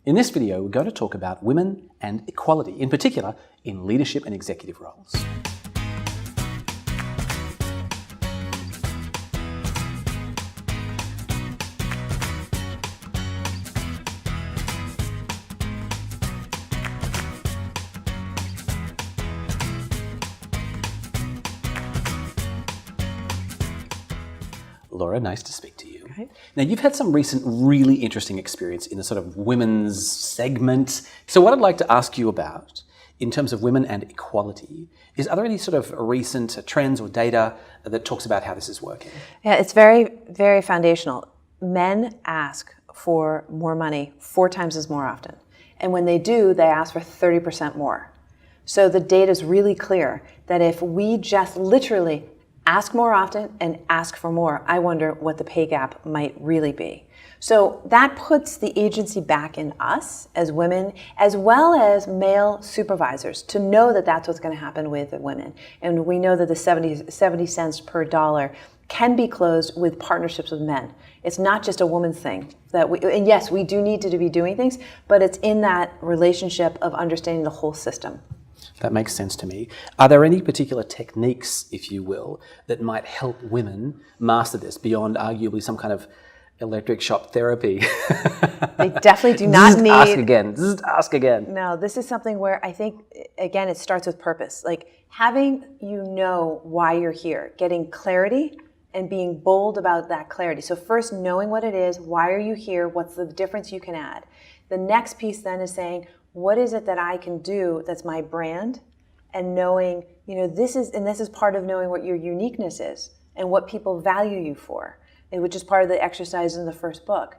In this video, we're going to talk about women and equality, in particular in leadership and executive roles. Laura, nice to speak to you. Okay. Now, you've had some recent really interesting experience in the sort of women's segment. So what I'd like to ask you about in terms of women and equality is, are there any sort of recent trends or data that talks about how this is working? Yeah, it's very, very foundational. Men ask for more money 4 times as more often. And when they do, they ask for 30% more. So the data is really clear that if we just literally ask more often and ask for more, I wonder what the pay gap might really be. So that puts the agency back in us as women, as well as male supervisors, to know that that's what's going to happen with women. And we know that the 70 cents per dollar can be closed with partnerships with men. It's not just a woman's thing. And yes, we do need to be doing things, but it's in that relationship of understanding the whole system. That makes sense to me. Are there any particular techniques, if you will, that might help women master this beyond arguably some kind of electric shock therapy? They definitely do not need... Ask again. No, this is something where I think, again, it starts with purpose. Like having why you're here, getting clarity and being bold about that clarity. So first, knowing what it is, why are you here, what's the difference you can add. The next piece then is saying, what is it that I can do that's my brand? And knowing, this is part of knowing what your uniqueness is and what people value you for, which is part of the exercise in the first book.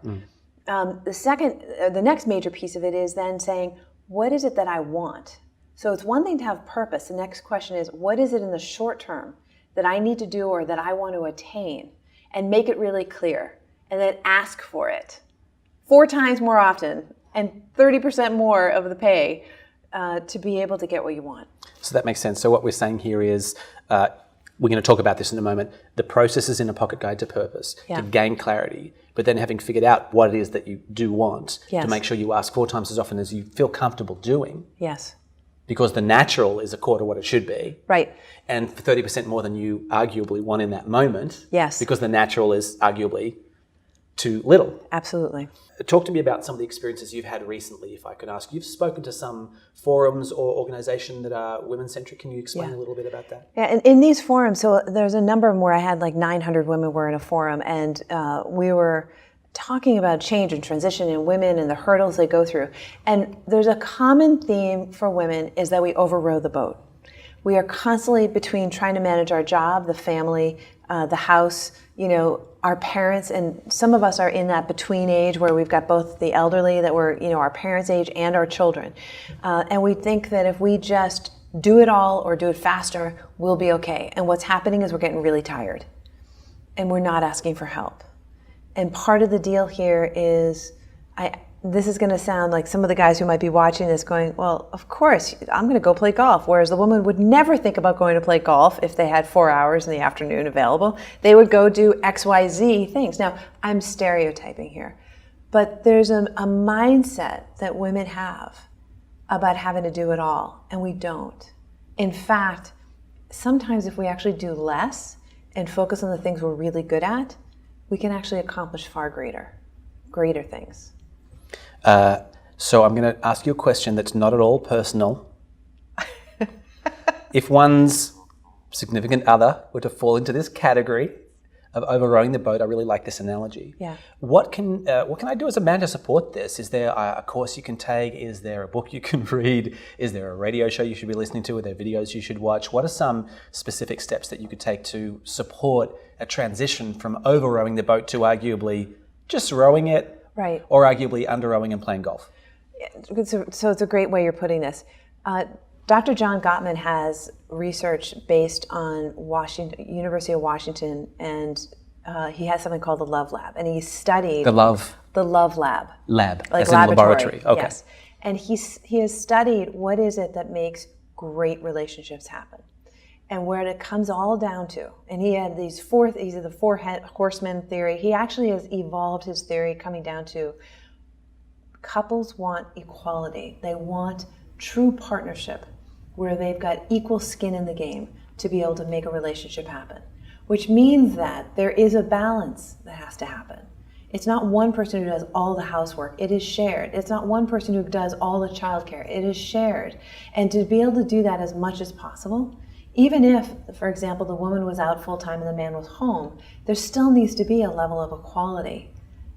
The next major piece of it is then saying, what is it that I want? So it's one thing to have purpose. The next question is, what is it in the short term that I need to do or that I want to attain? And make it really clear. And then ask for it 4 times more often and 30% more of the pay to be able to get what you want. So that makes sense. So what we're saying here is, we're going to talk about this in a moment, the process is in a pocket guide to purpose, to gain clarity, but then having figured out what it is that you do want, to make sure you ask 4 times as often as you feel comfortable doing. Yes. Because the natural is a quarter what it should be. Right. And for 30% more than you arguably want in that moment. Yes. Because the natural is arguably too little. Absolutely. Talk to me about some of the experiences you've had recently, if I could ask. You've spoken to some forums or organisations that are women-centric. Can you explain a little bit about that? Yeah, and in these forums, so there's a number of them where I had like 900 women were in a forum, and we were talking about change and transition and women and the hurdles they go through. And there's a common theme for women is that we overrow the boat. We are constantly between trying to manage our job, the family, the house, our parents, and some of us are in that between age where we've got both the elderly that were, our parents' age and our children. And we think that if we just do it all or do it faster, we'll be okay. And what's happening is we're getting really tired and we're not asking for help. And part of the deal here is, this is going to sound like some of the guys who might be watching this going, well, of course, I'm going to go play golf. Whereas the woman would never think about going to play golf if they had 4 hours in the afternoon available. They would go do XYZ things. Now, I'm stereotyping here. But there's a mindset that women have about having to do it all, and we don't. In fact, sometimes if we actually do less and focus on the things we're really good at, we can actually accomplish far greater things. So I'm going to ask you a question that's not at all personal. If one's significant other were to fall into this category of overrowing the boat, I really like this analogy. Yeah. What can I do as a man to support this? Is there a course you can take? Is there a book you can read? Is there a radio show you should be listening to? Are there videos you should watch? What are some specific steps that you could take to support a transition from overrowing the boat to arguably just rowing it? Right. Or arguably under-rowing and playing golf? So it's a great way you're putting this. Dr. John Gottman has research based on University of Washington, and he has something called the Love Lab. And he studied... The Love Lab. Lab, like as in laboratory. Okay. Yes. And he has studied what is it that makes great relationships happen. And where it comes all down to, and he had these the 4 horsemen theory. He actually has evolved his theory coming down to couples want equality. They want true partnership where they've got equal skin in the game to be able to make a relationship happen, which means that there is a balance that has to happen. It's not one person who does all the housework, it is shared. It's not one person who does all the childcare, it is shared. And to be able to do that as much as possible, even if, for example, the woman was out full time and the man was home, there still needs to be a level of equality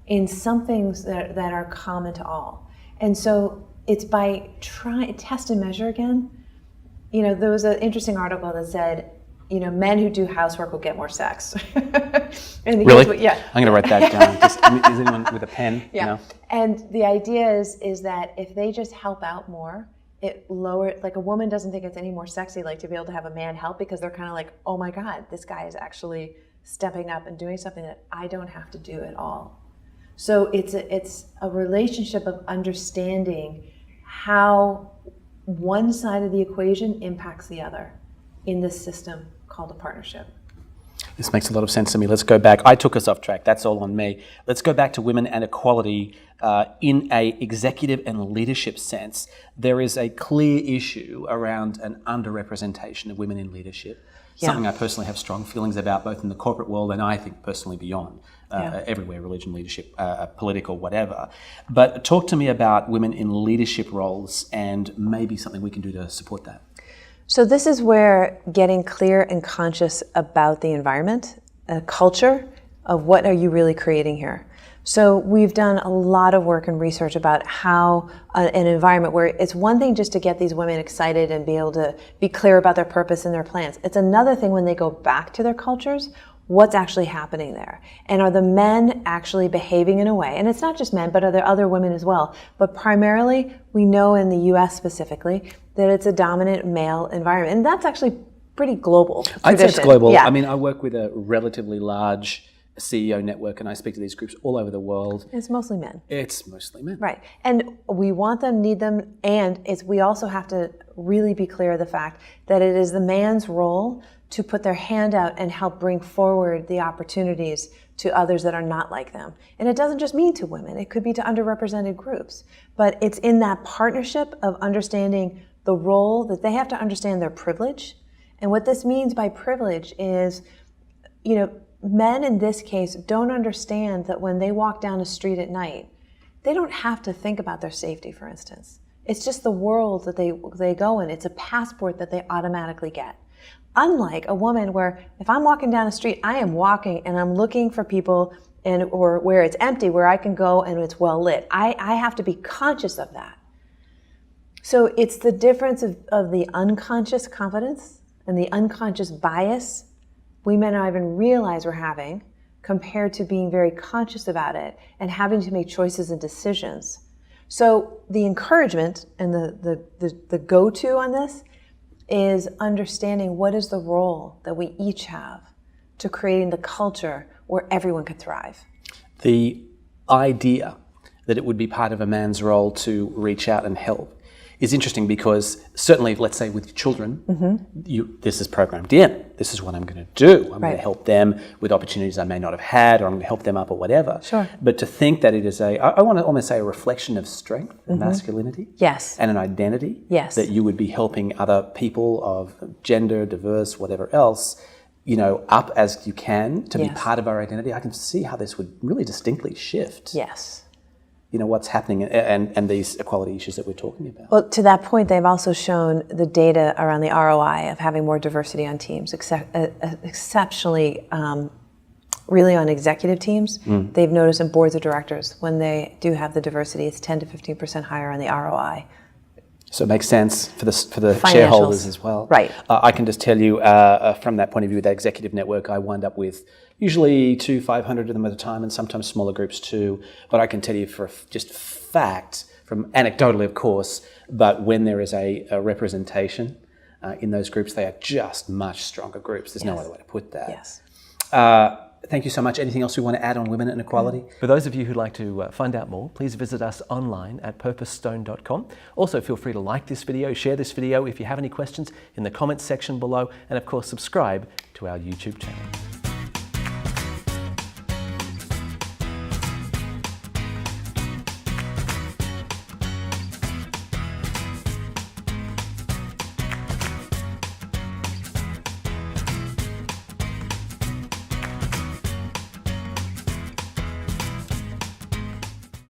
in some things that are common to all. And so it's by test and measure again. You know, there was an interesting article that said, you know, men who do housework will get more sex. And really? Yeah. I'm going to write that down. Just, is anyone with a pen? Yeah. No? And the idea is that if they just help out more, it lowers, like a woman doesn't think it's any more sexy like to be able to have a man help, because they're kind of like, oh my God, this guy is actually stepping up and doing something that I don't have to do at all. So it's a relationship of understanding how one side of the equation impacts the other in this system called a partnership. This makes a lot of sense to me. Let's go back. I took us off track. That's all on me. Let's go back to women and equality in a executive and leadership sense. There is a clear issue around an underrepresentation of women in leadership. Something I personally have strong feelings about, both in the corporate world and I think personally beyond, everywhere, religion, leadership, political, whatever. But talk to me about women in leadership roles and maybe something we can do to support that. So this is where getting clear and conscious about the environment, culture of what are you really creating here. So we've done a lot of work and research about how an environment where it's one thing just to get these women excited and be able to be clear about their purpose and their plans. It's another thing when they go back to their cultures, what's actually happening there. And are the men actually behaving in a way, and it's not just men, but are there other women as well, but primarily we know in the US specifically that it's a dominant male environment. And that's actually pretty global tradition. I'd say it's global. Yeah. I mean, I work with a relatively large CEO network and I speak to these groups all over the world. It's mostly men. It's mostly men. Right. And we want them, need them, and we also have to really be clear of the fact that it is the man's role to put their hand out and help bring forward the opportunities to others that are not like them. And it doesn't just mean to women, it could be to underrepresented groups. But it's in that partnership of understanding the role that they have to understand their privilege. And what this means by privilege is, you know, men in this case don't understand that when they walk down a street at night, they don't have to think about their safety, for instance. It's just the world that they go in. It's a passport that they automatically get. Unlike a woman where if I'm walking down the street, I am walking and I'm looking for people or where it's empty, where I can go and it's well lit. I have to be conscious of that. So it's the difference of the unconscious confidence and the unconscious bias we may not even realize we're having, compared to being very conscious about it and having to make choices and decisions. So the encouragement and the go-to on this is understanding what is the role that we each have to creating the culture where everyone could thrive. The idea that it would be part of a man's role to reach out and help is interesting because certainly, let's say with children, this is programmed in. This is what I'm going to do. I'm going to help them with opportunities I may not have had, or I'm going to help them up or whatever. Sure. But to think that it is I want to almost say a reflection of strength and masculinity. Yes. And an identity. Yes. That you would be helping other people of gender, diverse, whatever else, you know, up as you can to be part of our identity. I can see how this would really distinctly shift. Yes. You know, what's happening and these equality issues that we're talking about. Well, to that point, they've also shown the data around the ROI of having more diversity on teams, exceptionally, really on executive teams. They've noticed in boards of directors, when they do have the diversity, it's 10 to 15% higher on the ROI. So it makes sense for the shareholders as well. Right. I can just tell you from that point of view, that executive network, I wind up with usually 500 of them at a time and sometimes smaller groups too. But I can tell you for just fact, from anecdotally of course, but when there is a representation in those groups, they are just much stronger groups. There's no other way to put that. Yes. Thank you so much. Anything else we want to add on women and equality? For those of you who'd like to find out more, please visit us online at purposestone.com. Also, feel free to like this video, share this video if you have any questions in the comments section below, and of course, subscribe to our YouTube channel.